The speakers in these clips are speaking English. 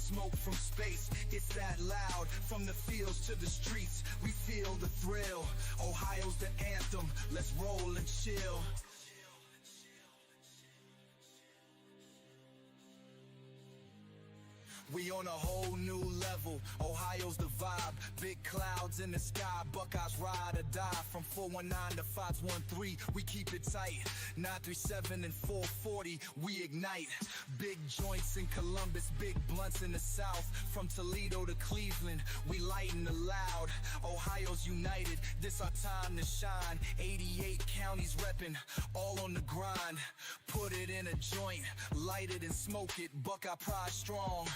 smoke from space. It's that loud. From the fields to the streets, we feel the thrill. Ohio's the anthem. Let's roll and chill. We on a whole new level. Ohio's the vibe. Big clouds in the sky. Buckeyes ride or die. From 419 to 513, we keep it tight. 937 and 440, we ignite. Big joints in Columbus, big blunts in the south. From Toledo to Cleveland, we lighten the loud. Ohio's united, this our time to shine. 88 counties reppin', all on the grind. Put it in a joint, light it and smoke it. Buckeye pride strong.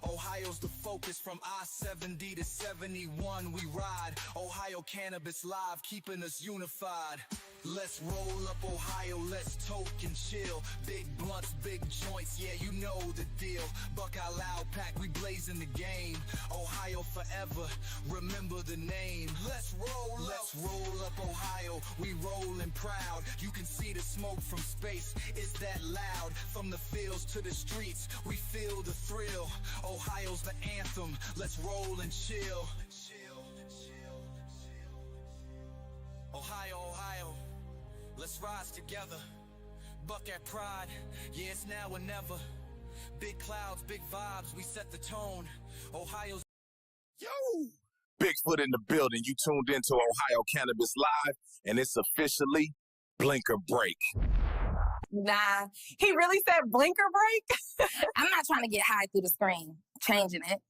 Ohio's the focus. From I-70 to 71 we ride. Ohio Cannabis live, keeping us unified. Let's roll up Ohio, let's toke and chill. Big blunts, big joints, yeah, you know the deal. Buckeye Loud Pack, we blazing the game. Ohio forever, remember the name. Let's roll up Ohio, we rollin' proud. You can see the smoke from space, it's that loud. From the fields to the streets, we feel the thrill. Ohio's the anthem, let's roll and chill. Ohio, Ohio, let's rise together. Buckeye pride, yeah, it's now or never. Big clouds, big vibes, we set the tone. Ohio's... Yo! Bigfoot in the building. You tuned into Ohio Cannabis Live, and it's officially blinker break. Nah, he really said blinker break? I'm not trying to get high through the screen. Changing it.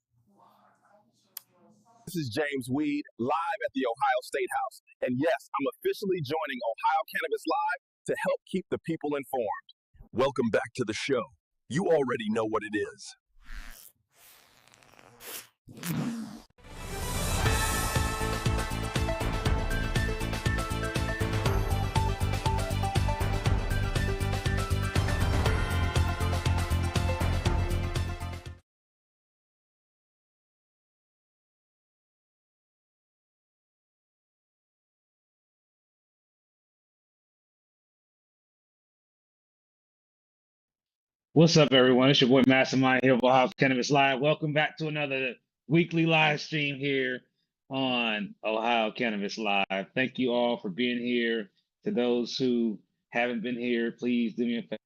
This is James Weed, live at the Ohio State House. And yes, I'm officially joining Ohio Cannabis Live to help keep the people informed. Welcome back to the show. You already know what it is. What's up, everyone? It's your boy Mastermind here of Ohio Cannabis Live. Welcome back to another weekly live stream here on Ohio Cannabis Live. Thank you all for being here. To those who haven't been here, please do me a favor.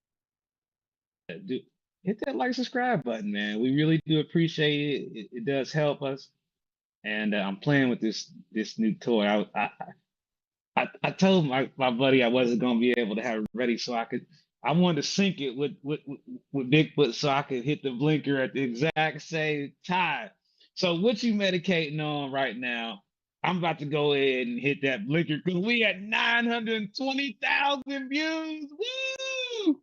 Hit that like, subscribe button, man. We really do appreciate it. It does help us. And I'm playing with this new toy. I told my buddy I wasn't gonna be able to have it ready, so I wanted to sync it with Bigfoot so I could hit the blinker at the exact same time. So what you medicating on right now? I'm about to go ahead and hit that blinker because we at 920,000 views. Woo!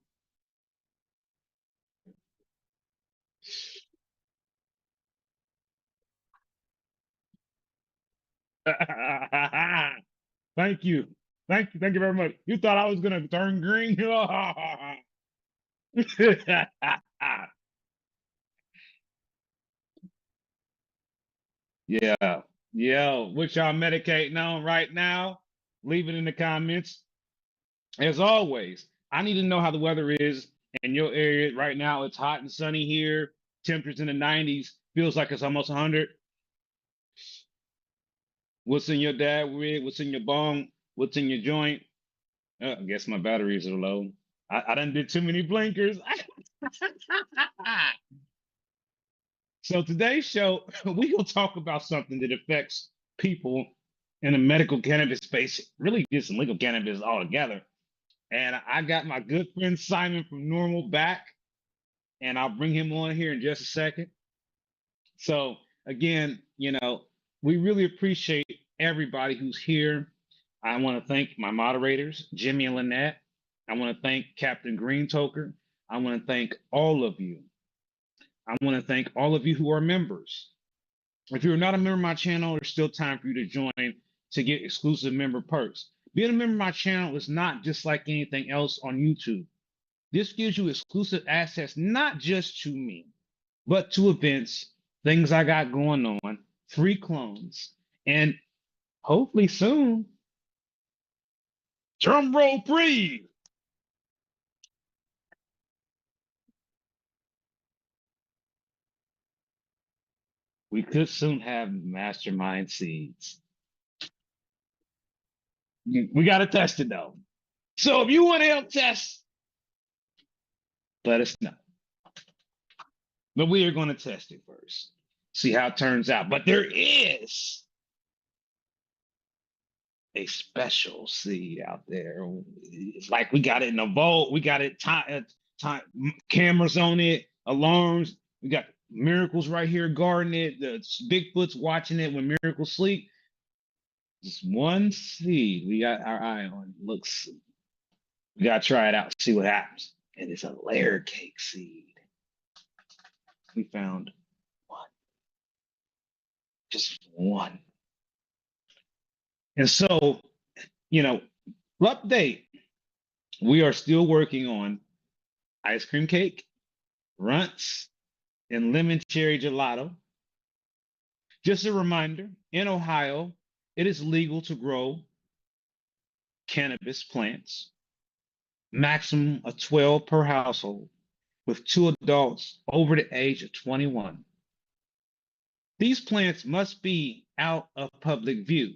Thank you. Thank you very much. You thought I was gonna turn green? Yeah. Yo, what y'all medicating on right now? Leave it in the comments. As always, I need to know how the weather is in your area. Right now, it's hot and sunny here. Temperatures in the 90s. Feels like it's almost 100. What's in your dad rig? What's in your bong? What's in your joint? I guess my batteries are low. I done did too many blinkers. So today's show, we will talk about something that affects people in the medical cannabis space, really just legal cannabis altogether. And I got my good friend Simon from Normal back, and I'll bring him on here in just a second. So again, we really appreciate everybody who's here. I want to thank my moderators, Jimmy and Lynette. I want to thank Captain Green Toker. I want to thank all of you. I want to thank all of you who are members. If you're not a member of my channel, there's still time for you to join to get exclusive member perks. Being a member of my channel is not just like anything else on YouTube. This gives you exclusive access, not just to me, but to events, things I got going on, free clones, and hopefully soon, drum roll breathe. We could soon have mastermind seeds. We got to test it though. So if you want to help test, let us know. But we are going to test it first, see how it turns out. But there is a special seed out there. It's like we got it in a vault. We got it cameras on it, alarms. We got Miracles right here guarding it. The Bigfoot's watching it when Miracles sleep. Just one seed we got our eye on. Looks, we gotta try it out, see what happens. And it's a layer cake seed. We found one, just one. And so, update. We are still working on ice cream cake, runts, and lemon cherry gelato. Just a reminder, in Ohio, it is legal to grow cannabis plants, maximum of 12 per household, with 2 adults over the age of 21. These plants must be out of public view.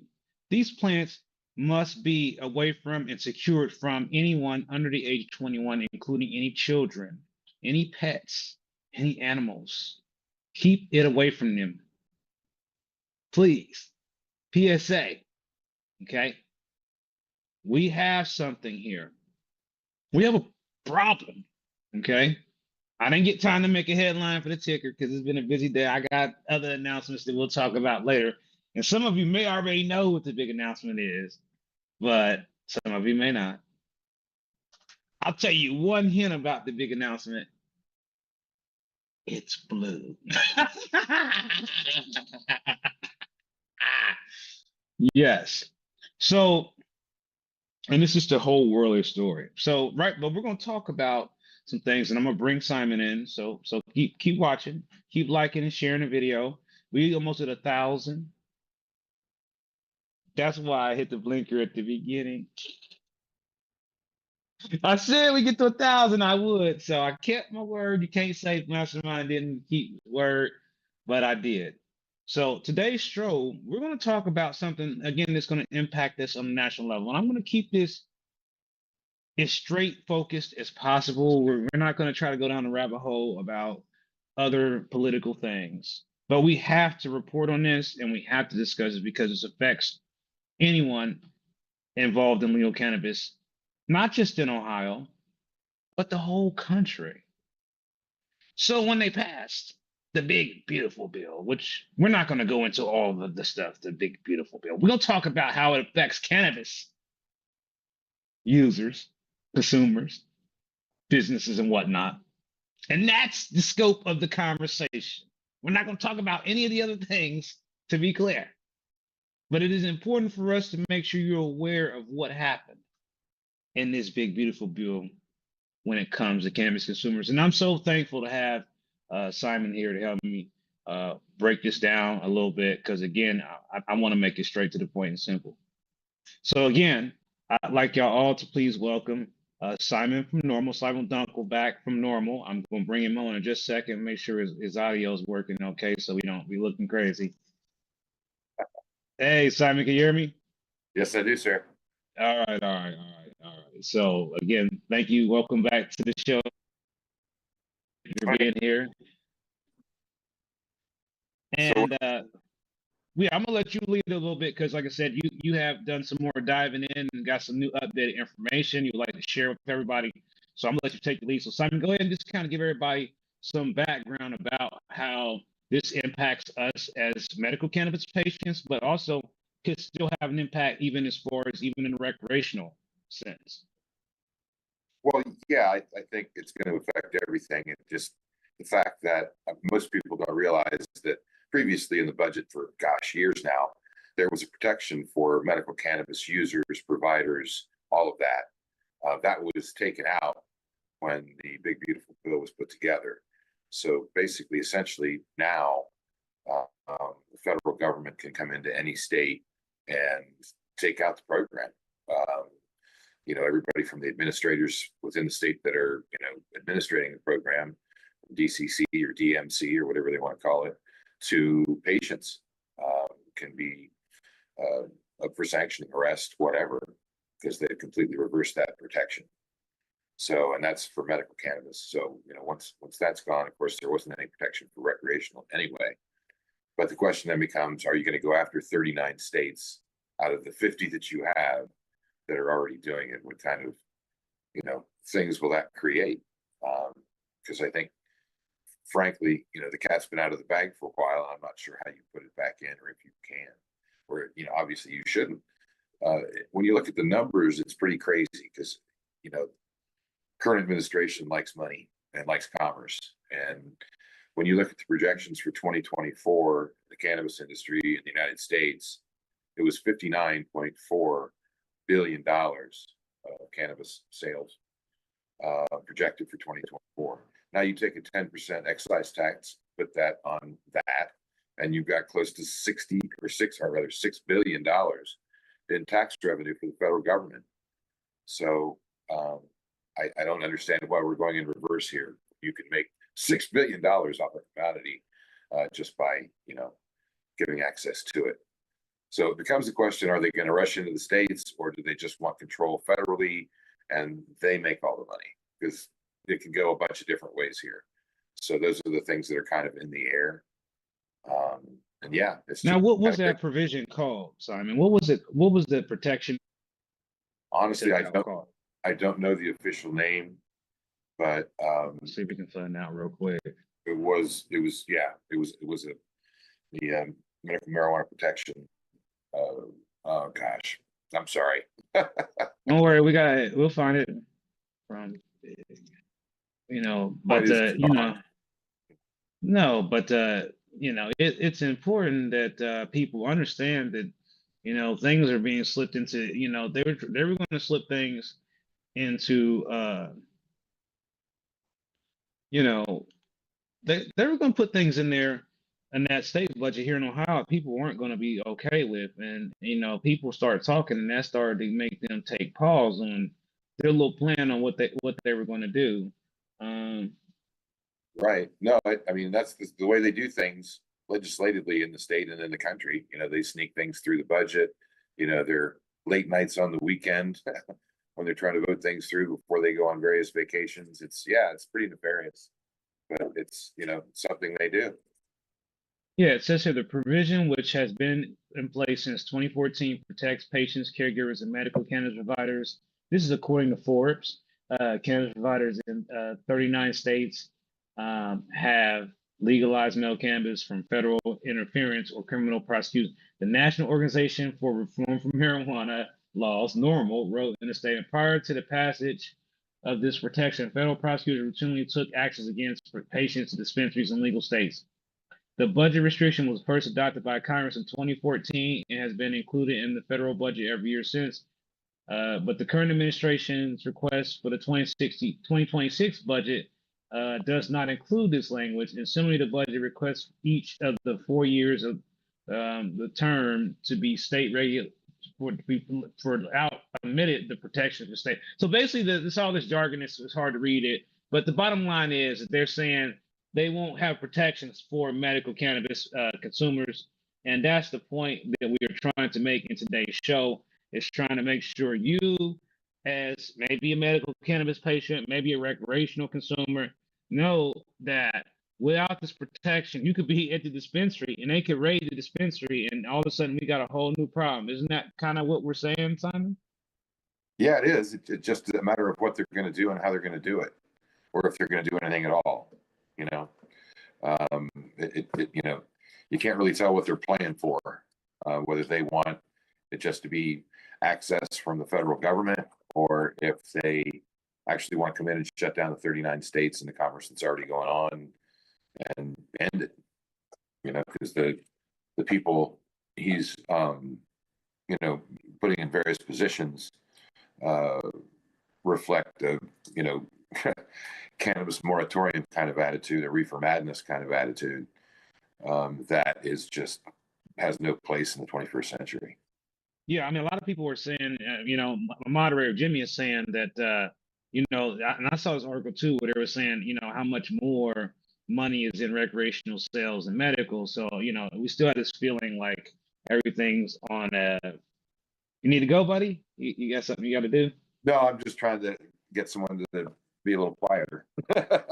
These plants must be away from and secured from anyone under the age of 21, including any children, any pets, any animals. Keep it away from them. Please. PSA. Okay? We have something here. We have a problem. Okay? I didn't get time to make a headline for the ticker because it's been a busy day. I got other announcements that we'll talk about later. And some of you may already know what the big announcement is, but some of you may not. I'll tell you one hint about the big announcement. It's blue. Yes. So, and this is the whole Whirly story. So, right, but we're going to talk about some things, and I'm going to bring Simon in. So keep watching, keep liking and sharing the video. We almost at 1,000. That's why I hit the blinker at the beginning. I said we get to 1,000, I would. So I kept my word. You can't say Mastermind didn't keep his word, but I did. So today's stroll, we're going to talk about something, again, that's going to impact us on a national level. And I'm going to keep this as straight focused as possible. We're not going to try to go down the rabbit hole about other political things. But we have to report on this and we have to discuss it because it affects anyone involved in legal cannabis, not just in Ohio, but the whole country. So when they passed the big, beautiful bill, which we're not going to go into all of the stuff, the big, beautiful bill, we're going to talk about how it affects cannabis users, consumers, businesses, and whatnot. And that's the scope of the conversation. We're not going to talk about any of the other things, to be clear. But it is important for us to make sure you're aware of what happened in this big, beautiful bill when it comes to cannabis consumers. And I'm so thankful to have Simon here to help me break this down a little bit, because again, I want to make it straight to the point and simple. So again, I'd like y'all all to please welcome Simon from Normal, Simon Dunkel back from Normal. I'm going to bring him on in just a second, make sure his audio is working okay so we don't be looking crazy. Hey, Simon, can you hear me? Yes, I do, sir. All right. So again, thank you. Welcome back to the show. For being here. And I'm gonna let you lead a little bit because, like I said, you have done some more diving in and got some new updated information you would like to share with everybody. So I'm gonna let you take the lead. So Simon, go ahead and just kind of give everybody some background about how this impacts us as medical cannabis patients, but also could still have an impact even as far as even in a recreational sense. Well, yeah, I think it's going to affect everything. It's just the fact that most people don't realize that previously in the budget for, years now, there was a protection for medical cannabis users, providers, all of that. That was taken out when the big, beautiful bill was put together. So basically, essentially now, the federal government can come into any state and take out the program. Everybody from the administrators within the state that are, administrating the program, DCC or DMC or whatever they want to call it, to patients can be up for sanctioning, arrest, whatever, because they completely reversed that protection. So, and that's for medical cannabis. So, once that's gone, of course, there wasn't any protection for recreational anyway. But the question then becomes, are you going to go after 39 states out of the 50 that you have that are already doing it? What kind of, things will that create? Because I think, frankly, the cat's been out of the bag for a while. I'm not sure how you put it back in, or if you can, or, obviously you shouldn't. When you look at the numbers, it's pretty crazy because, current administration likes money and likes commerce. And when you look at the projections for 2024, the cannabis industry in the United States, it was $59.4 billion of cannabis sales projected for 2024. Now you take a 10% excise tax, put that on that, and you've got close to $6 billion in tax revenue for the federal government. So I don't understand why we're going in reverse here. You can make $6 billion off a commodity just by, giving access to it. So it becomes the question, are they going to rush into the states, or do they just want control federally and they make all the money? Because it can go a bunch of different ways here. So those are the things that are kind of in the air. And yeah, it's now, what was that provision called, Simon? What was it? What was the protection? Honestly, I don't know the official name, but let's see if we can find out real quick. It was the medical marijuana protection. Oh gosh, I'm sorry. Don't worry, we'll find it from, but no, but it's important that people understand that, things are being slipped into, they were going to slip things into, they were going to put things in there in that state budget here in Ohio people weren't going to be okay with. And, people started talking, and that started to make them take pause on their little plan on what they were going to do. Right. No, I mean, that's the way they do things legislatively in the state and in the country. They sneak things through the budget. They're late nights on the weekend when they're trying to vote things through before they go on various vacations. It's pretty nefarious, but it's, something they do. Yeah, it says here the provision, which has been in place since 2014, protects patients, caregivers, and medical cannabis providers. This is according to Forbes. Cannabis providers in 39 states have legalized medical cannabis from federal interference or criminal prosecution. The National Organization for Reform from Marijuana Laws, NORML, wrote in a statement, prior to the passage of this protection, federal prosecutors routinely took actions against patients, dispensaries, and legal states. The budget restriction was first adopted by Congress in 2014 and has been included in the federal budget every year since. But the current administration's request for the 2026 budget does not include this language, and similarly, the budget requests each of the 4 years of the term to be state regulated omitted the protection of the state. So basically, this all this jargon is hard to read it, but the bottom line is that they're saying they won't have protections for medical cannabis consumers, and that's the point that we are trying to make in today's show. Is trying to make sure you, as maybe a medical cannabis patient, maybe a recreational consumer, know that without this protection, you could be at the dispensary and they could raid the dispensary, and all of a sudden we got a whole new problem. Isn't that kind of what we're saying, Simon? Yeah, it is. It's just a matter of what they're going to do and how they're going to do it, or if they're going to do anything at all. You can't really tell what they're playing for, whether they want it just to be access from the federal government, or if they actually want to come in and shut down the 39 states and the commerce that's already going on and end it. Because the people he's putting in various positions reflect a cannabis moratorium kind of attitude, a reefer madness kind of attitude that is just has no place in the 21st century. Yeah, I mean, a lot of people were saying, moderator Jimmy is saying that, and I saw this article too, where they were saying, how much more money is in recreational sales and medical. So, we still have this feeling like everything's on you need to go, buddy? You got something you got to do? No, I'm just trying to get someone to be a little quieter.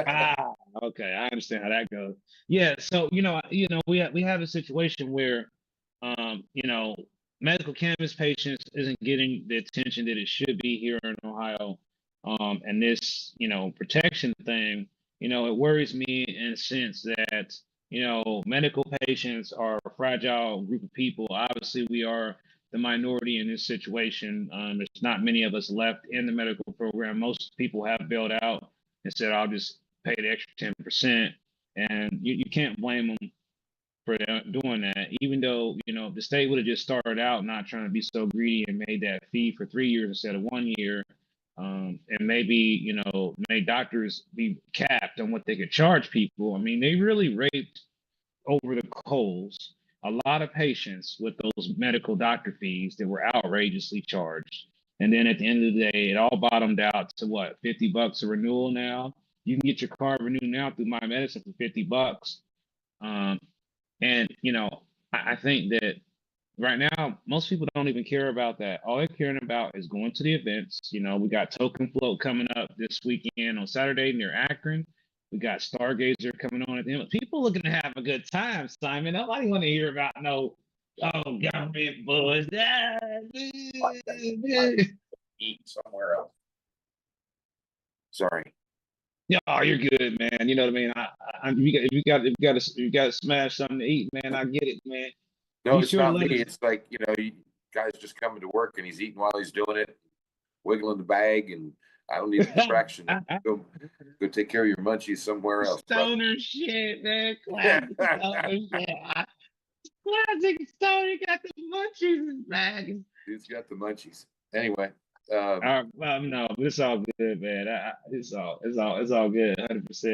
Ah, okay, I understand how that goes. Yeah, so we have a situation where medical cannabis patients isn't getting the attention that it should be here in Ohio. And this, protection thing, it worries me in a sense that, medical patients are a fragile group of people. Obviously, we are the minority in this situation. There's not many of us left in the medical program. Most people have bailed out and said, I'll just pay the extra 10%. And you can't blame them for doing that, even though, the state would have just started out not trying to be so greedy and made that fee for 3 years instead of 1 year. And maybe, made doctors be capped on what they could charge people. I mean, they really raped over the coals a lot of patients with those medical doctor fees that were outrageously charged. And then at the end of the day, it all bottomed out to what, $50 a renewal now? You can get your card renewed now through My Medicine for $50. Um, and I think that right now most people don't even care about that. All they're caring about is going to the events. We got Toke Float coming up this weekend on Saturday near Akron. We got Stargazer coming on at the end. People looking to have a good time, Simon. Nobody want to hear about no government buzz. Eat somewhere else. Sorry. Yeah, oh, you're good, man. You know what I mean. If you got to smash something to eat, man, I get it, man. No, Be it's sure to not me. let us. It's like, guy's just coming to work and he's eating while he's doing it, wiggling the bag, and I don't need a distraction. Go take care of your munchies somewhere else, brother. Stoner shit, man. Classic stoner shit. Classic stoner got the munchies in his bag. Dude's got the munchies. Anyway, Well, no, but it's all good, man. It's all good, 100%.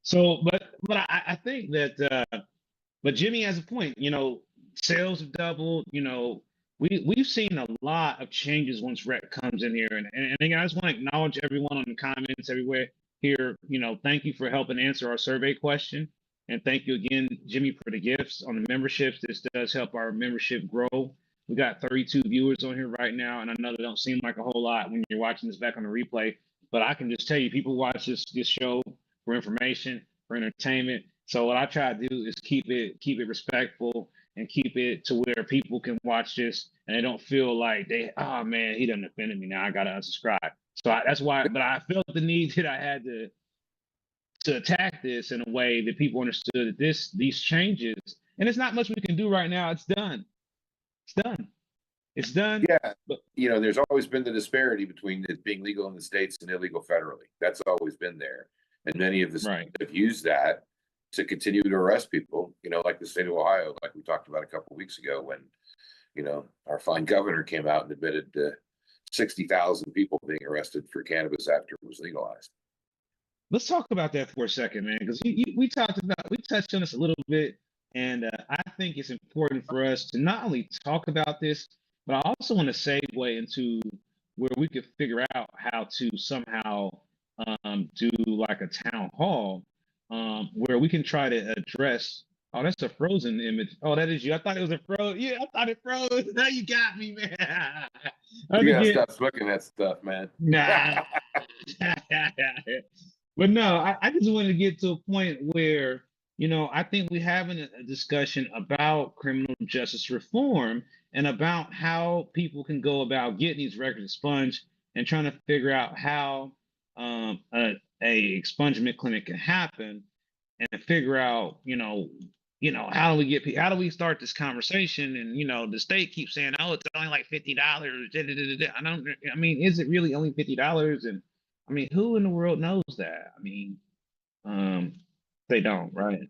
So, but I think that, but Jimmy has a point. Sales have doubled. We've seen a lot of changes once rec comes in here, and again, I just want to acknowledge everyone on the comments everywhere here. Thank you for helping answer our survey question, and thank you again, Jimmy, for the gifts on the memberships. This does help our membership grow. We got 32 viewers on here right now, and I know they don't seem like a whole lot when you're watching this back on the replay, but I can just tell you, people watch this show for information, for entertainment. So what I try to do is keep it respectful and keep it to where people can watch this and they don't feel like oh man, he done offended me, now I gotta unsubscribe. So that's why, but I felt the need that I had to attack this in a way that people understood that these changes, and it's not much we can do right now. It's done. It's done. It's done. yeah, But there's always been the disparity between it being legal in the states and illegal federally. That's always been there. And many of the right. states have used that to continue to arrest people, like the state of Ohio, like we talked about a couple of weeks ago when, our fine governor came out and admitted to 60,000 people being arrested for cannabis after it was legalized. Let's talk about that for a second, man, because we touched on this a little bit, and I think it's important for us to not only talk about this, but I also want to segue into where we could figure out how to somehow do like a town hall where we can try to address. Oh, that's a frozen image. Oh, that is you. I thought it was a froze. Yeah, I thought it froze. Now you got me, man. You gotta stop smoking that stuff, man. Nah. But no, I just wanted to get to a point where, I think we're having a discussion about criminal justice reform and about how people can go about getting these records expunged and trying to figure out how a expungement clinic can happen and figure out, how do we how do we start this conversation? And the state keeps saying, oh, it's only like $50. I mean, is it really only $50? And I mean, who in the world knows that? I mean, they don't, right?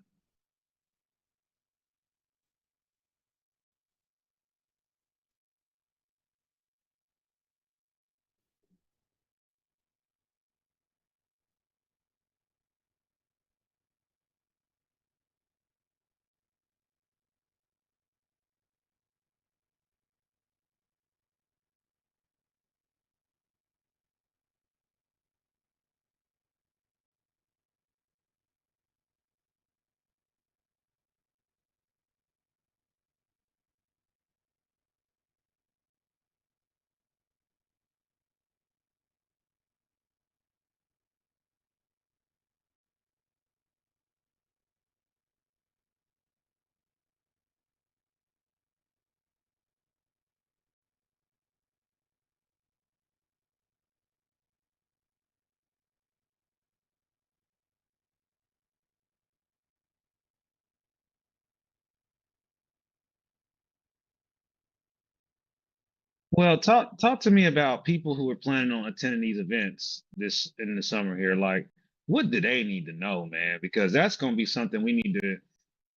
Well, talk to me about people who are planning on attending these events this in the summer here. Like, what do they need to know, man? Because that's going to be something we need to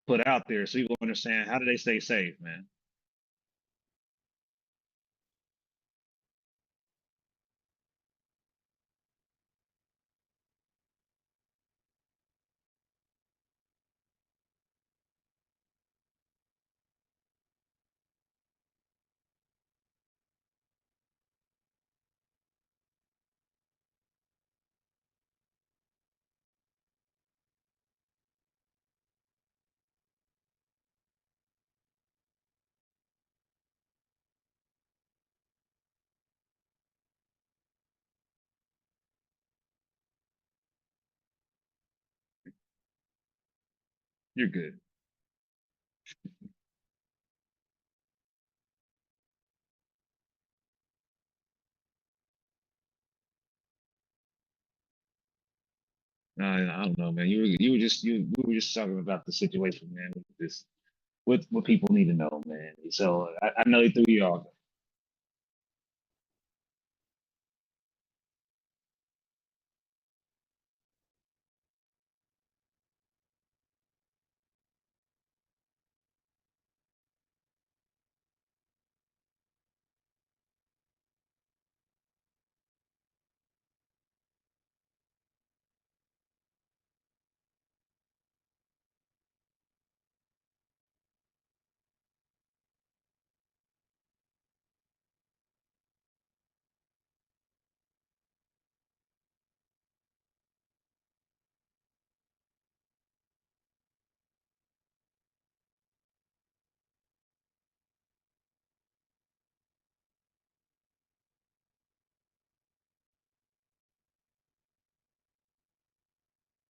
put out there so people understand how do they stay safe, man. You're good. I don't know, man. We were just talking about the situation, man. With this, what people need to know, man. So I know they threw you off.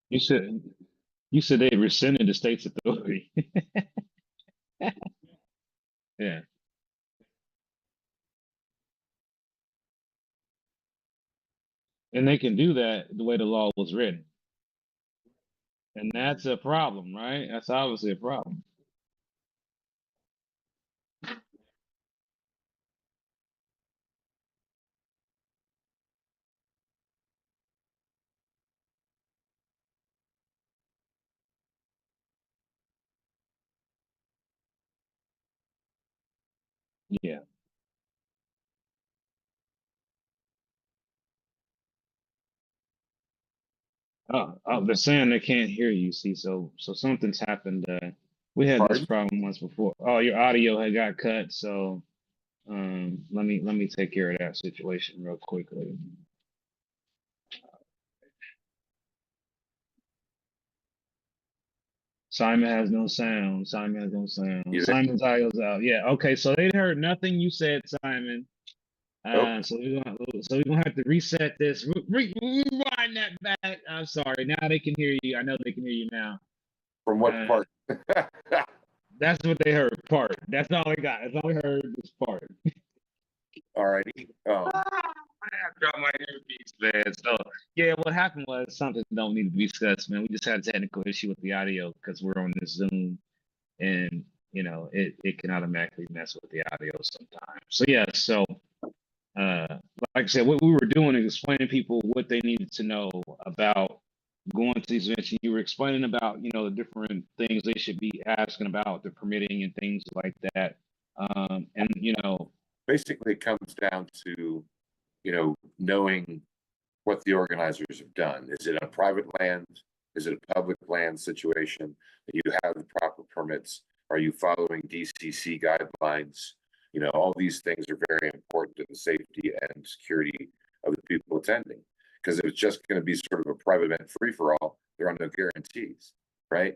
You said you said they rescinded the state's authority. Yeah, and they can do that the way the law was written, and that's a problem, right? That's obviously a problem. Yeah. They're saying they can't hear you. See, so something's happened. We had this Pardon? problem once before. Oh, your audio had got cut. So let me take care of that situation real quickly. Simon has no sound. Simon has no sound. You there? Simon's audio's out. Yeah. Okay. So they heard nothing you said, Simon. Oh, So we're gonna have to reset this. Rewind that back. I'm sorry. Now they can hear you. I know they can hear you now. from what Uh, part? that's what they heard. Part. That's all I got. That's all I heard was part. All righty. I dropped my earpiece, man. So yeah, what happened was something don't need to be discussed, man. We just had a technical issue with the audio because we're on this Zoom, and it can automatically mess with the audio sometimes. So yeah, so uh, like I said, what we were doing is explaining people what they needed to know about going to these events. You were explaining about the different things they should be asking about, the permitting and things like that. And Basically, it comes down to, knowing what the organizers have done. Is it on private land? Is it a public land situation? Do you have the proper permits? Are you following DCC guidelines? All these things are very important to the safety and security of the people attending. Because if it's just going to be sort of a private event free for all, there are no guarantees, right?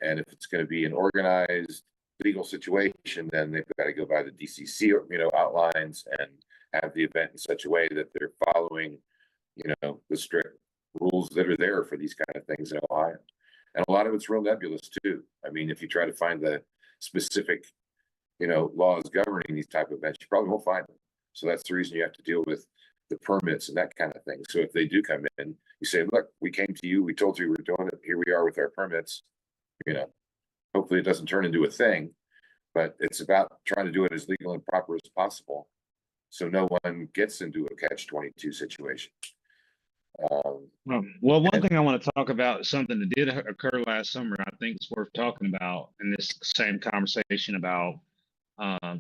And if it's going to be an organized legal situation, then they've got to go by the DCC, outlines and have the event in such a way that they're following, the strict rules that are there for these kind of things in Ohio. And a lot of it's real nebulous too. I mean, if you try to find the specific, laws governing these type of events, you probably won't find them. So that's the reason you have to deal with the permits and that kind of thing. So if they do come in, you say, look, we came to you, we told you we were doing it, here we are with our permits. Hopefully it doesn't turn into a thing. but it's about trying to do it as legal and proper as possible, so no one gets into a catch-22 situation. Well, one thing I want to talk about is something that did occur last summer. I think it's worth talking about in this same conversation about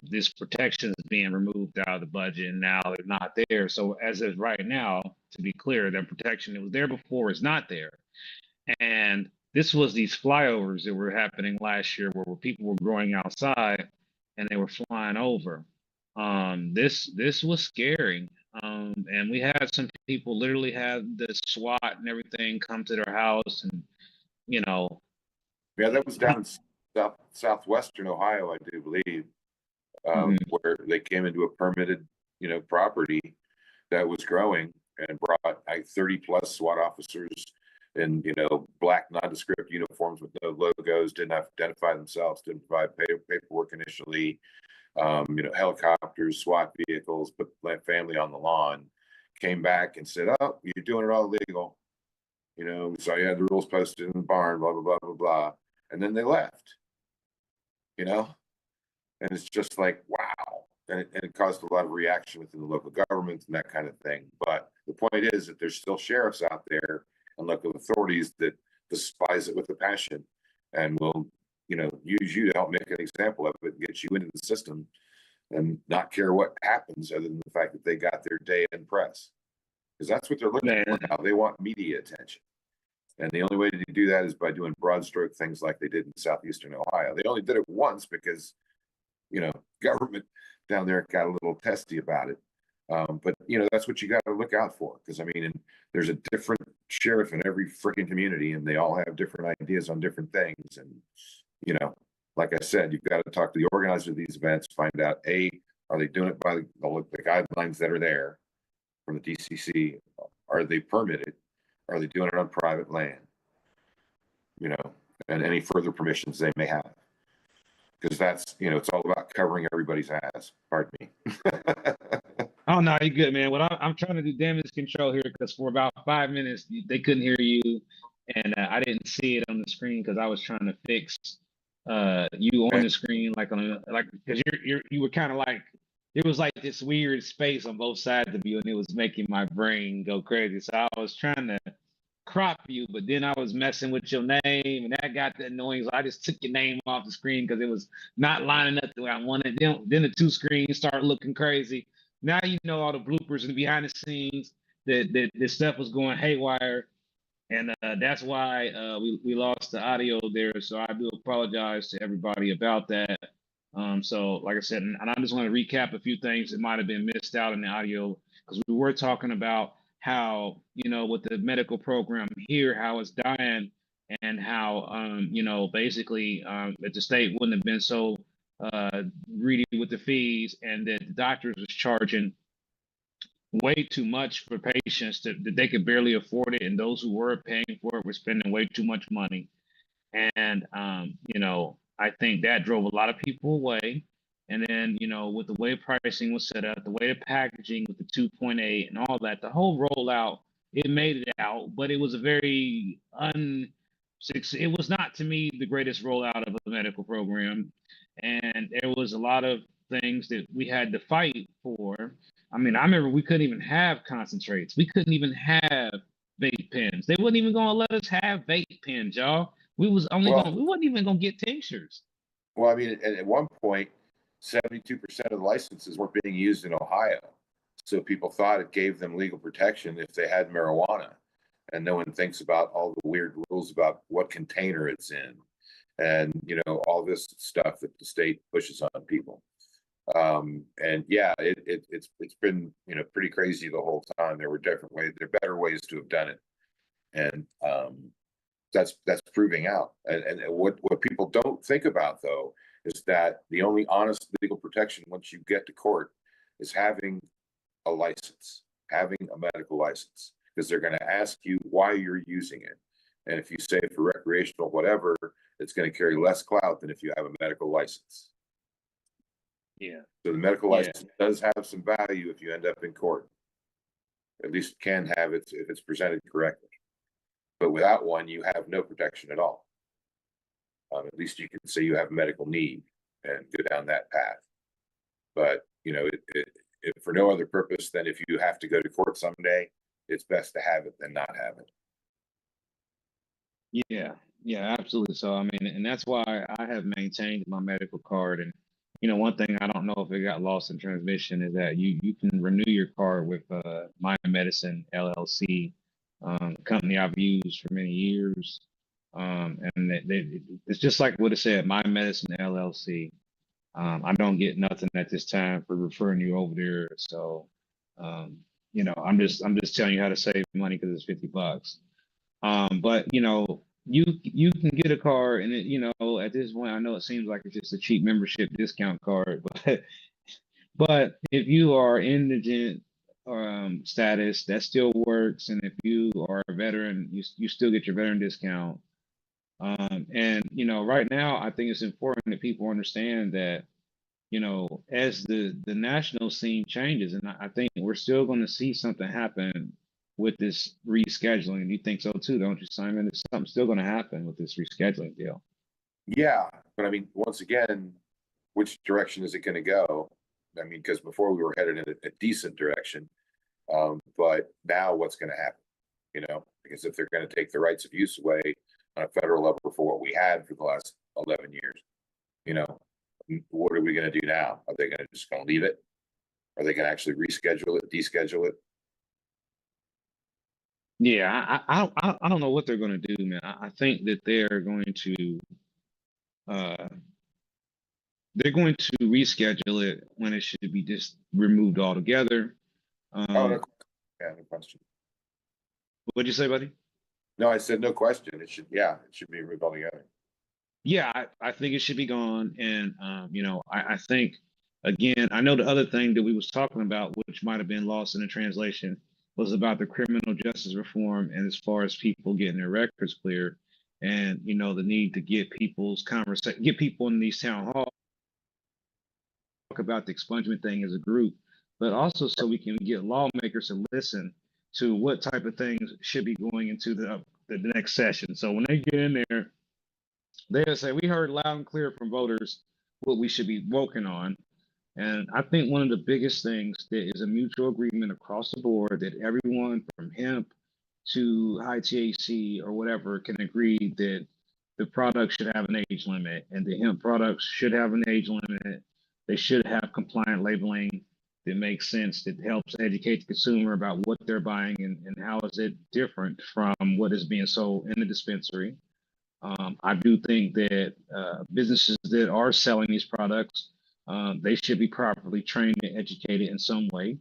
this protection is being removed out of the budget, and now they're not there. So as of right now, to be clear, that protection that was there before is not there. And this was these flyovers that were happening last year where people were growing outside and they were flying over. This was scary. And we had some people literally had the SWAT and everything come to their house, and Yeah, that was down in southwestern Ohio, I do believe, where they came into a permitted, property that was growing and brought 30 plus SWAT officers in, black nondescript uniforms with no logos, didn't have to identify themselves, didn't provide paperwork initially, helicopters, SWAT vehicles, put the family on the lawn, came back and said, "Oh, you're doing it all legal. We saw you had the rules posted in the barn, blah, blah, blah, blah, blah." And then they left, and it's just like, wow. And it caused a lot of reaction within the local government and that kind of thing. But the point is that there's still sheriffs out there and local authorities that despise it with a passion and will, use you to help make an example of it and get you into the system and not care what happens other than the fact that they got their day in press. Because that's what they're looking for now. They want media attention. And the only way to do that is by doing broad stroke things like they did in southeastern Ohio. They only did it once because, government down there got a little testy about it. But, that's what you got to look out for. Because, there's a different sheriff in every freaking community, and they all have different ideas on different things. And, like I said, you've got to talk to the organizer of these events, find out, A, are they doing it by the guidelines that are there from the DCC? Are they permitted? Are they doing it on private land? And any further permissions they may have. Because that's, it's all about covering everybody's ass. Pardon me. Oh no, you're good, man. What I'm trying to do damage control here, because for about 5 minutes they couldn't hear you, and I didn't see it on the screen because I was trying to fix you on the screen, because you were kind of like, it was like this weird space on both sides of you, and it was making my brain go crazy. So I was trying to crop you, but then I was messing with your name, and that got the annoying. So I just took your name off the screen because it was not lining up the way I wanted. Then the two screens started looking crazy. Now you know all the bloopers and the behind the scenes that this stuff was going haywire, and that's why we lost the audio there. So I do apologize to everybody about that. So like I said, and I just want to recap a few things that might have been missed out in the audio, because we were talking about how, with the medical program here, how it's dying, and how, basically that the state wouldn't have been so greedy with the fees, and that the doctors was charging way too much for patients that they could barely afford it, and those who were paying for it were spending way too much money. And I think that drove a lot of people away. And then, with the way pricing was set up, the way the packaging with the 2.8 and all that, the whole rollout, it made it out, but it was a very it was not, to me, the greatest rollout of a medical program. And there was a lot of things that we had to fight for. I remember we couldn't even have concentrates. We couldn't even have vape pens. They wasn't even gonna let us have vape pens, y'all. We wasn't even gonna get tinctures. Well, at one point, 72% of the licenses weren't being used in Ohio. So people thought it gave them legal protection if they had marijuana. And no one thinks about all the weird rules about what container it's in and, all this stuff that the state pushes on people. And yeah, it's been, pretty crazy the whole time. There were different ways, there are better ways to have done it. And that's proving out. And what people don't think about, though, is that the only honest legal protection once you get to court is having a license, having a medical license, because they're going to ask you why you're using it. And if you say for recreational, whatever, it's going to carry less clout than if you have a medical license. Yeah. So the medical license does have some value if you end up in court. At least can have it if it's presented correctly. But without one, you have no protection at all. At least you can say you have medical need. and go down that path. But, you know, if for no other purpose than if you have to go to court someday, it's best to have it than not have it. Yeah, yeah, absolutely. So I mean, and that's why I have maintained my medical card. And one thing I don't know if it got lost in transmission is that you can renew your card with My Medicine LLC, company I've used for many years. And it's just like what it said, My Medicine LLC. I don't get nothing at this time for referring you over there. So, I'm just telling you how to save money because it's $50. But you can get a card, and at this point, I know it seems like it's just a cheap membership discount card, but if you are indigent status, that still works, and if you are a veteran, you still get your veteran discount. And right now, I think it's important that people understand that as the national scene changes, and I think we're still going to see something happen with this rescheduling. You think so too, don't you, Simon? Is something still going to happen with this rescheduling deal? Yeah, but I mean, once again, which direction is it going to go? I mean, because before we were headed in a decent direction, but now what's going to happen? Because if they're going to take the rights of use away on a federal level for what we had for the last 11 years, what are we going to do now? Are they just going to leave it? Are they going to actually reschedule it, deschedule it? Yeah, I don't know what they're going to do, man. I think that uh, they're going to reschedule it when it should be just removed altogether. Oh, no, yeah, no question. What'd you say, buddy? No, I said no question. It should be removed altogether. Yeah, I think it should be gone. And I think, again, I know the other thing that we was talking about, which might have been lost in the translation, was about the criminal justice reform, and as far as people getting their records clear, and the need to get get people in these town halls, talk about the expungement thing as a group, but also so we can get lawmakers to listen to what type of things should be going into the next session. So when they get in there, they'll say, we heard loud and clear from voters what we should be working on. And I think one of the biggest things that is a mutual agreement across the board that everyone from hemp to high THC or whatever can agree that the product should have an age limit, and the hemp products should have an age limit. They should have compliant labeling that makes sense, that helps educate the consumer about what they're buying and how is it different from what is being sold in the dispensary. I do think that businesses that are selling these products, they should be properly trained and educated in some way,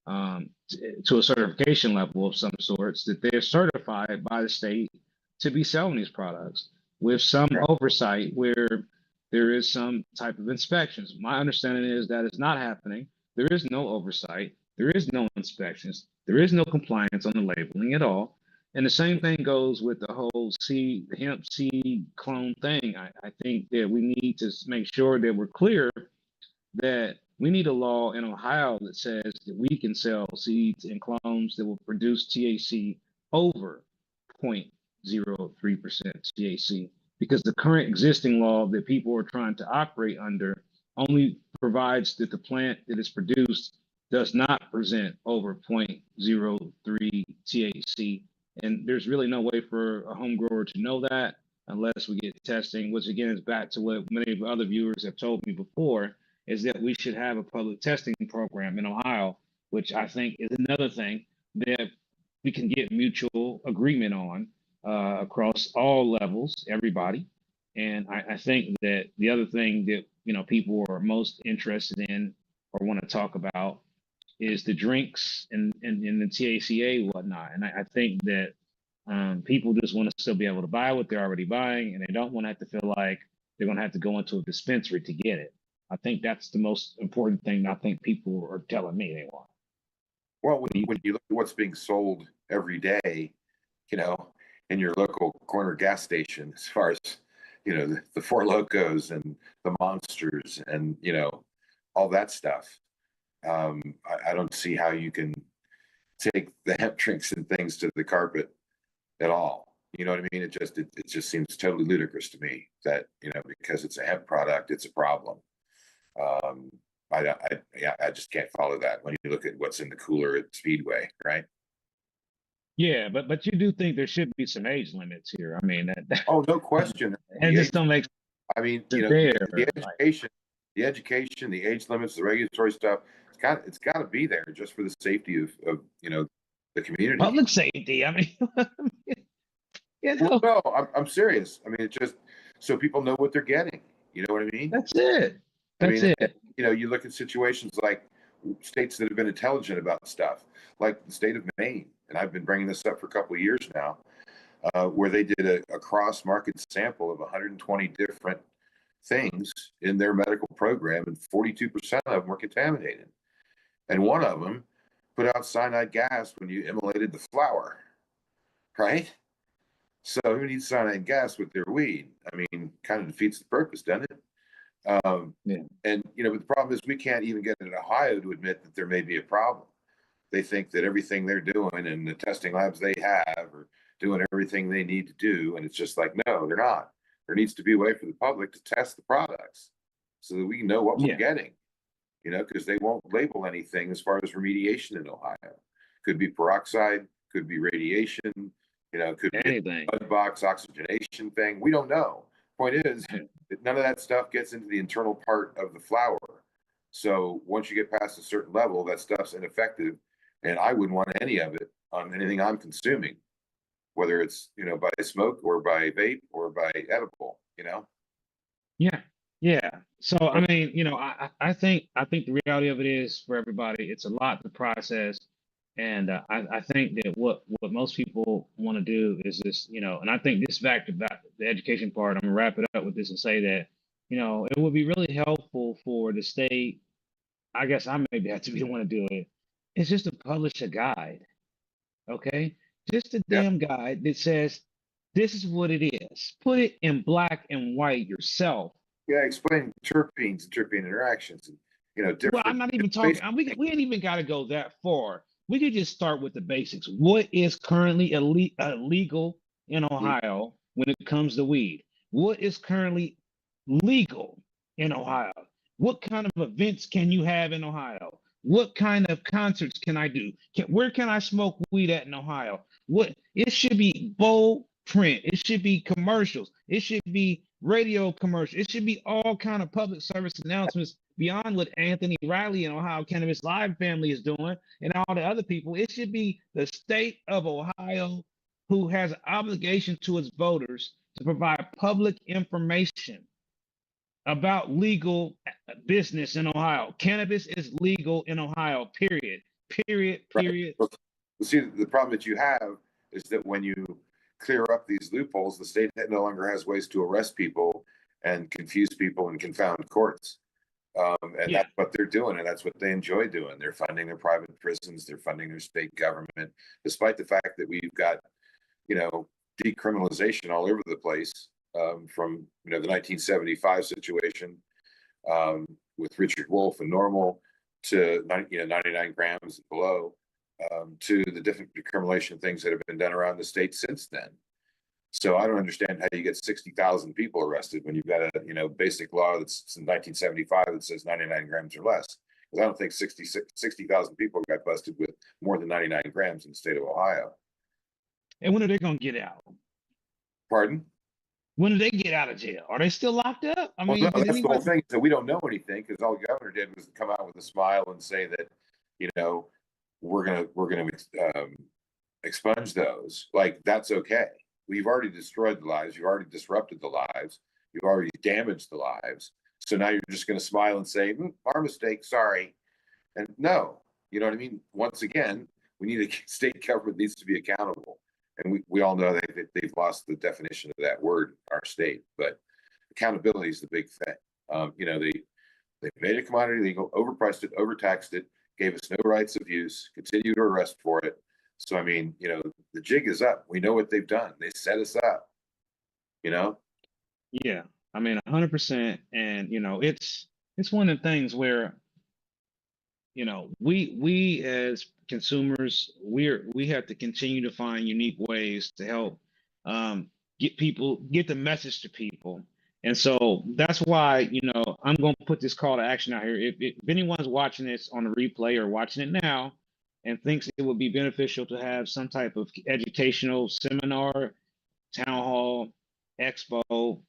to a certification level of some sorts, that they're certified by the state to be selling these products with some oversight where there is some type of inspections. My understanding is that it's not happening. There is no oversight. There is no inspections. There is no compliance on the labeling at all. And the same thing goes with the whole hemp seed clone thing. I think that we need to make sure that we're clear that we need a law in Ohio that says that we can sell seeds and clones that will produce THC over 0.03% THC, because the current existing law that people are trying to operate under only provides that the plant that is produced does not present over 0.03 THC. And there's really no way for a home grower to know that unless we get testing, which again is back to what many of the other viewers have told me before, is that we should have a public testing program in Ohio, which I think is another thing that we can get mutual agreement on across all levels, everybody. And I think that the other thing that people are most interested in or want to talk about is the drinks and the THCA and whatnot. And I think that people just want to still be able to buy what they're already buying, and they don't want to have to feel like they're going to have to go into a dispensary to get it. I think that's the most important thing I think people are telling me they want. Well, when you look at what's being sold every day, in your local corner gas station, as far as, the Four Locos and the Monsters and, all that stuff, I don't see how you can take the hemp drinks and things to the carpet at all. You know what I mean? It just seems totally ludicrous to me that, because it's a hemp product, it's a problem. I just can't follow that when you look at what's in the cooler at Speedway, right? Yeah, but you do think there should be some age limits here. I mean, Oh, no question. and just don't make I mean, sense the there. Like, education, the age limits, the regulatory stuff, it's got to be there just for the safety of the community. public safety. I mean, you Well, know, no, I'm serious. I mean, it's just so people know what they're getting. You know what I mean? that's it. I That's mean, it. you look at situations like states that have been intelligent about stuff, like the state of Maine, and I've been bringing this up for a couple of years now, where they did a cross-market sample of 120 different things in their medical program, and 42% of them were contaminated. And one of them put out cyanide gas when you immolated the flower, right? So who needs cyanide gas with their weed? I mean, kind of defeats the purpose, doesn't it? Yeah. And but the problem is we can't even get in Ohio to admit that there may be a problem. They think that everything they're doing and the testing labs they have are doing everything they need to do, and it's just like, no, they're not. There needs to be a way for the public to test the products so that we know what we're getting. Because they won't label anything as far as remediation in Ohio. Could be peroxide, could be radiation, could be Anything. a mud box oxygenation thing. We don't know. Point is, that none of that stuff gets into the internal part of the flower. So once you get past a certain level, that stuff's ineffective, and I wouldn't want any of it on anything I'm consuming, whether it's by smoke or by vape or by edible. Yeah. Yeah. So I mean, I think the reality of it is for everybody, it's a lot to process, and I think that what most people want to do is this, and I think this back to the education part. I'm gonna wrap it up with this and say that it would be really helpful for the state. I guess I maybe have to be the one to do it. It's just to publish a guide, okay? Just a Yeah. damn guide that says this is what it is. Put it in black and white yourself. Yeah, explain terpenes and terpene interactions, and Well, I'm different. not even talking. We ain't even got to go that far. We could just start with the basics. What is currently illegal in Ohio when it comes to weed? What is currently legal in Ohio? What kind of events can you have in Ohio? What kind of concerts can I do? Where can I smoke weed at in Ohio? What it should be bold print. It should be commercials. It should be radio commercials. It should be all kind of public service announcements beyond what Anthony Riley and Ohio Cannabis Live family is doing and all the other people. It should be the state of Ohio who has an obligation to its voters to provide public information about legal business in Ohio. Cannabis is legal in Ohio, period. Period. Right. Well, see, the problem that you have is that when you clear up these loopholes, the state no longer has ways to arrest people and confuse people and confound courts. And that's what they're doing, and that's what they enjoy doing. They're funding their private prisons, they're funding their state government, despite the fact that we've got, decriminalization all over the place, from the 1975 situation, with Richard Wolf and Normal to 99 grams and below, to the different decriminalization things that have been done around the state since then. So I don't understand how you get 60,000 people arrested when you've got a basic law that's in 1975 that says 99 grams or less. Because I don't think 60,000 people got busted with more than 99 grams in the state of Ohio. And when are they going to get out? Pardon? When do they get out of jail? Are they still locked up? I mean, no, that's the whole thing. So we don't know anything because all the governor did was come out with a smile and say that, we're gonna expunge those. Like, that's okay. We've already destroyed the lives. You've already disrupted the lives. You've already damaged the lives. So now you're just going to smile and say, our mistake, sorry. And no, you know what I mean? Once again, we need a state government needs to be accountable. And we all know that they've lost the definition of that word in our state. But accountability is the big thing. They made it commodity legal, overpriced it, overtaxed it, gave us no rights of use, continue to arrest for it. So, I mean, the jig is up. We know what they've done. They set us up, Yeah, I mean, 100%. And, it's one of the things where, we as consumers, we have to continue to find unique ways to help get the message to people. And so that's why, I'm going to put this call to action out here. If anyone's watching this on a replay or watching it now and thinks it would be beneficial to have some type of educational seminar, town hall, expo,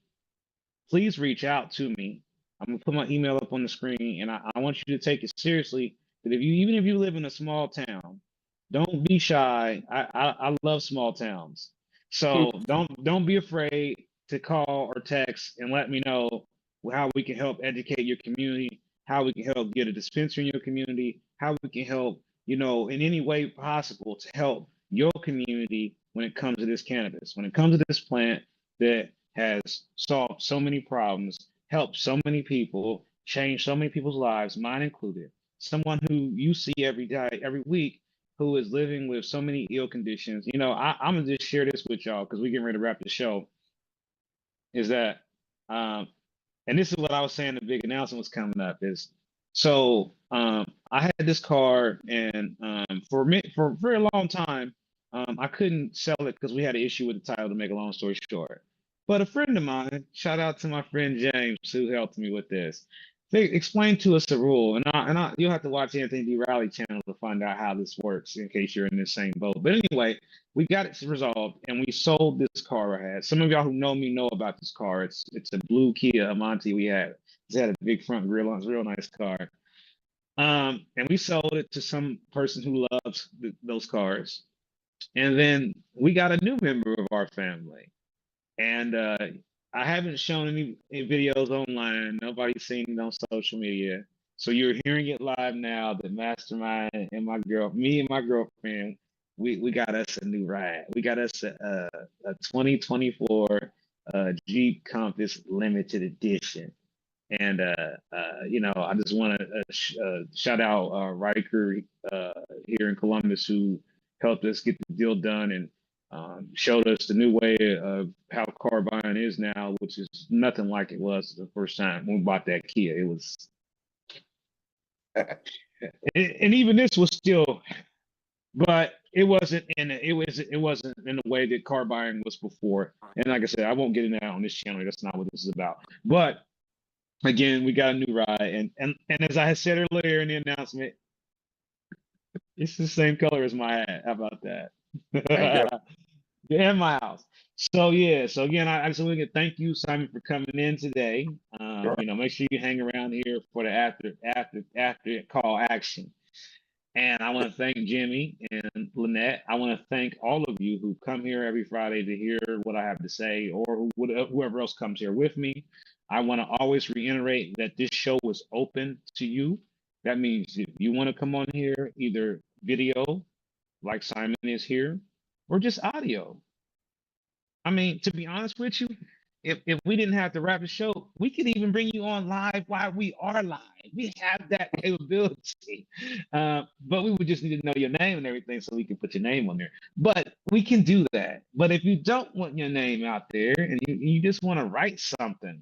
please reach out to me. I'm gonna put my email up on the screen, and I want you to take it seriously. That even if you live in a small town, don't be shy. I love small towns, so don't be afraid to call or text and let me know how we can help educate your community, how we can help get a dispensary in your community, how we can help, in any way possible to help your community when it comes to this cannabis, when it comes to this plant that has solved so many problems, helped so many people, changed so many people's lives, mine included. Someone who you see every day, every week, who is living with so many ill conditions. I'm gonna just share this with y'all because we're getting ready to wrap the show. Is that, and this is what I was saying. The big announcement was coming up. I had this car, and for a very long time, I couldn't sell it because we had an issue with the title. To make a long story short, but a friend of mine, shout out to my friend James, who helped me with this. They explained to us the rule, and you'll have to watch Anthony D. Riley channel to find out how this works in case you're in the same boat. But anyway, we got it resolved, and we sold this car I had. Some of y'all who know me know about this car. It's a blue Kia Amante we had. It had a big front grille on. It's a real nice car. And we sold it to some person who loves those cars. And then we got a new member of our family. And I haven't shown any videos online. Nobody's seen it on social media. So you're hearing it live now. The mastermind and me and my girlfriend, we got us a new ride. We got us a 2024 Jeep Compass limited edition. And I just want to shout out Riker here in Columbus, who helped us get the deal done and showed us the new way of how car buying is now, which is nothing like it was the first time when we bought that Kia. It was, and even this was still, but it wasn't in the way that car buying was before. And like I said, I won't get into that on this channel. That's not what this is about. But again, we got a new ride, and as I had said earlier in the announcement, it's the same color as my hat. How about that? Thank you. Yeah, in my house. So yeah. So again, I just want to thank you, Simon, for coming in today. Sure. Make sure you hang around here for the after call action. And I want to thank Jimmy and Lynette. I want to thank all of you who come here every Friday to hear what I have to say, or whoever else comes here with me. I want to always reiterate that this show is open to you. That means if you want to come on here, either video, like Simon is here, or just audio. I mean, to be honest with you, if we didn't have to wrap the show, we could even bring you on live while we are live. We have that capability. But we would just need to know your name and everything so we can put your name on there. But we can do that. But if you don't want your name out there and you just want to write something,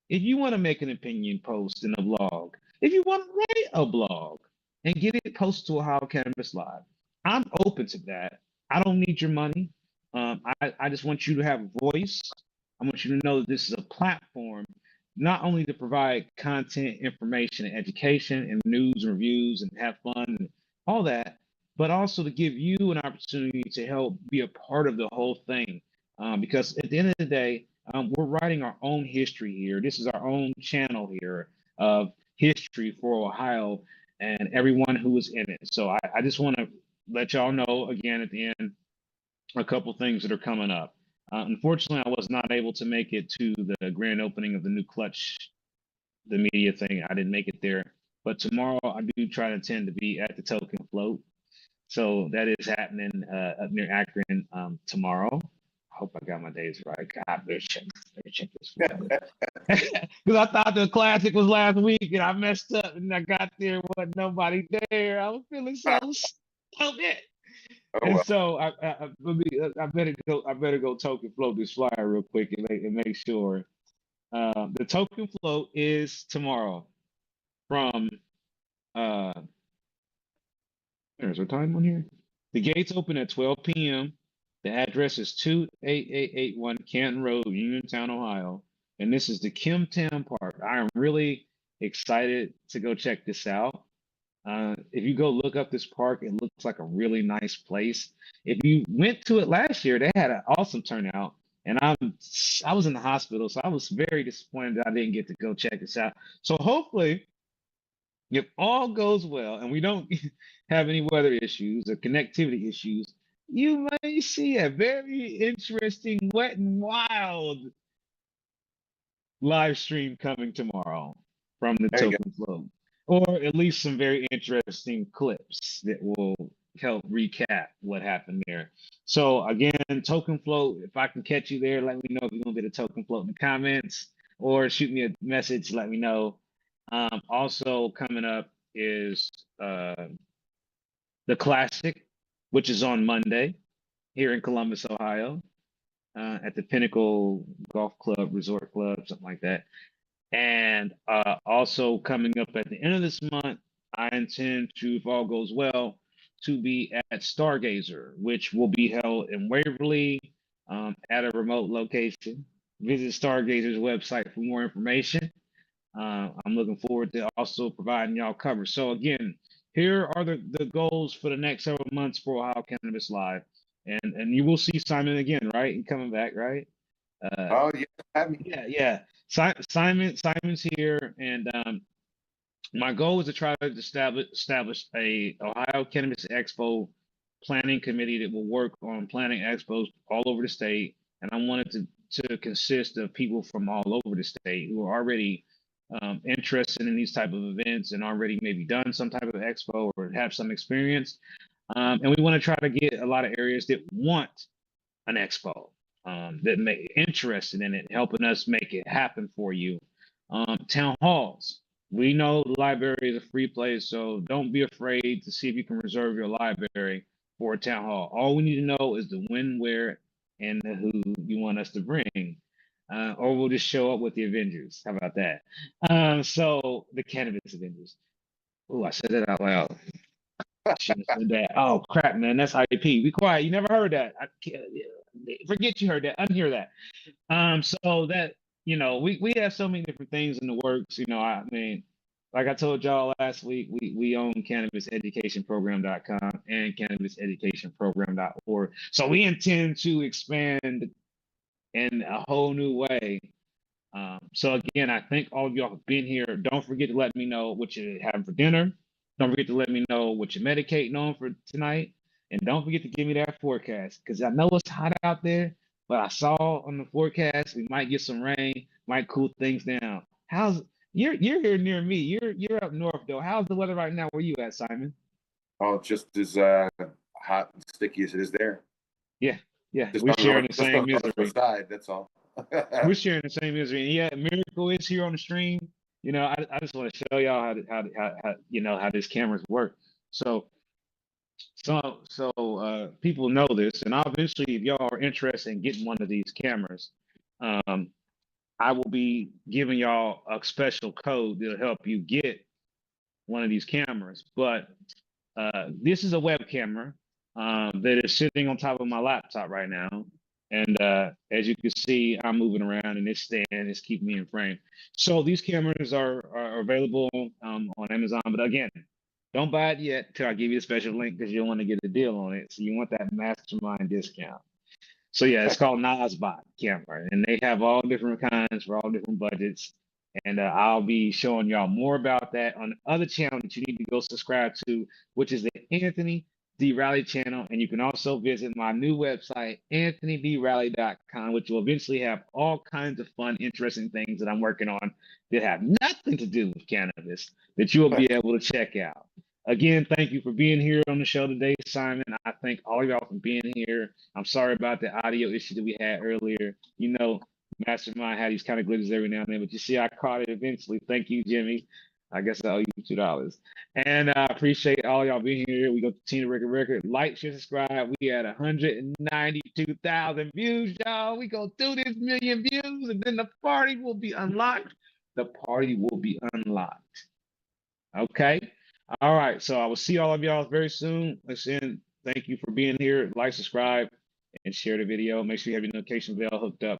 if you want to make an opinion post in a blog, if you want to write a blog and get it posted to Ohio Cannabis Live, I'm open to that. I don't need your money. I just want you to have a voice. I want you to know that this is a platform not only to provide content, information, and education, and news and reviews, and have fun and all that, but also to give you an opportunity to help be a part of the whole thing. Because at the end of the day, we're writing our own history here. This is our own channel here of history for Ohio and everyone who is in it. So I just want to let y'all know again at the end a couple things that are coming up. Unfortunately, I was not able to make it to the grand opening of the new Klutch, the media thing. I didn't make it there. But tomorrow, I do try to intend to be at the Toke Float. So that is happening up near Akron tomorrow. I hope I got my days right. God, better check this. Because I thought the classic was last week, and I messed up, and I got there, wasn't nobody there. I was feeling so stupid. Oh, And well. so I better go Toke Float this flyer real quick and make sure. The Toke Float is tomorrow from there's our time on here. The gates open at 12 p.m. The address is 28881 Canton Road, Uniontown, Ohio. and this is the Kim Tam Park. I am really excited to go check this out. If you go look up this park, it looks like a really nice place. If you went to it last year, they had an awesome turnout, and I was in the hospital, so I was very disappointed that I didn't get to go check this out. So hopefully, if all goes well and we don't have any weather issues or connectivity issues, you may see a very interesting Wet and Wild live stream coming tomorrow from the There you Token Float, or at least some very interesting clips that will help recap what happened there. So again, Token Float, if I can catch you there, let me know if you're gonna be the Token Float in the comments, or shoot me a message, let me know. Also coming up is the Classic, which is on Monday here in Columbus, Ohio, at the Pinnacle Golf Club, Resort Club, something like that. And also coming up at the end of this month, I intend to, if all goes well, to be at Stargazer, which will be held in Waverly at a remote location. Visit Stargazer's website for more information. I'm looking forward to also providing y'all coverage. So again, here are the goals for the next several months for Ohio Cannabis Live. And you will see Simon again, right? He coming back, right? Oh, yeah. Yeah. Simon's here, and my goal is to try to establish a Ohio Cannabis Expo planning committee that will work on planning expos all over the state. And I want it to consist of people from all over the state who are already interested in these type of events and already maybe done some type of expo or have some experience. And we want to try to get a lot of areas that want an expo, that may interested in it, helping us make it happen for you. Town halls. We know the library is a free place, so don't be afraid to see if you can reserve your library for a town hall. All we need to know is the when, where, and the who you want us to bring. Or we'll just show up with the Avengers. How about that? So the Cannabis Avengers. Oh, I said that out loud. Shouldn't have said that. Oh crap, man, that's IP. Be quiet. You never heard that. Forget you heard that. Unhear that. So that we have so many different things in the works. I mean, like I told y'all last week, we own CannabisEducationProgram.com and CannabisEducationProgram.org. So we intend to expand in a whole new way. So again, I thank all of y'all for being here. Don't forget to let me know what you're having for dinner. Don't forget to let me know what you're medicating on for tonight. And don't forget to give me that forecast, because I know it's hot out there, but I saw on the forecast we might get some rain, might cool things down. You're here near me. You're up north though. How's the weather right now where you at, Simon? Oh, just as hot and sticky as it is there. Yeah, Just we're on the sharing the just on same the misery. north side, that's all. We're sharing the same misery. And yeah, Miracle is here on the stream. I just want to show y'all how this cameras work. So people know this, and obviously, if y'all are interested in getting one of these cameras, I will be giving y'all a special code that'll help you get one of these cameras. But this is a web camera that is sitting on top of my laptop right now. And as you can see, I'm moving around, and this stand is keeping me in frame. So these cameras are available on Amazon. But again, don't buy it yet till I give you a special link, because you'll want to get a deal on it. So you want that mastermind discount. So yeah, it's called Nasbot camera, and they have all different kinds for all different budgets. And I'll be showing y'all more about that on the other channel that you need to go subscribe to, which is the Anthony D. Riley channel. And you can also visit my new website, anthonydriley.com, which will eventually have all kinds of fun, interesting things that I'm working on that have nothing to do with cannabis that you will be able to check out. Again, thank you for being here on the show today, Simon. I thank all of y'all for being here. I'm sorry about the audio issue that we had earlier. Mastermind had these kind of glitches every now and then, but you see, I caught it eventually. Thank you, Jimmy. I guess I owe you $2. And I appreciate all y'all being here. We go to Tina Record. Like, share, subscribe. We had 192,000 views, y'all. We go through this million views, and then the party will be unlocked. The party will be unlocked. Okay. All right. So I will see all of y'all very soon. Listen, thank you for being here. Like, subscribe, and share the video. Make sure you have your notification bell hooked up.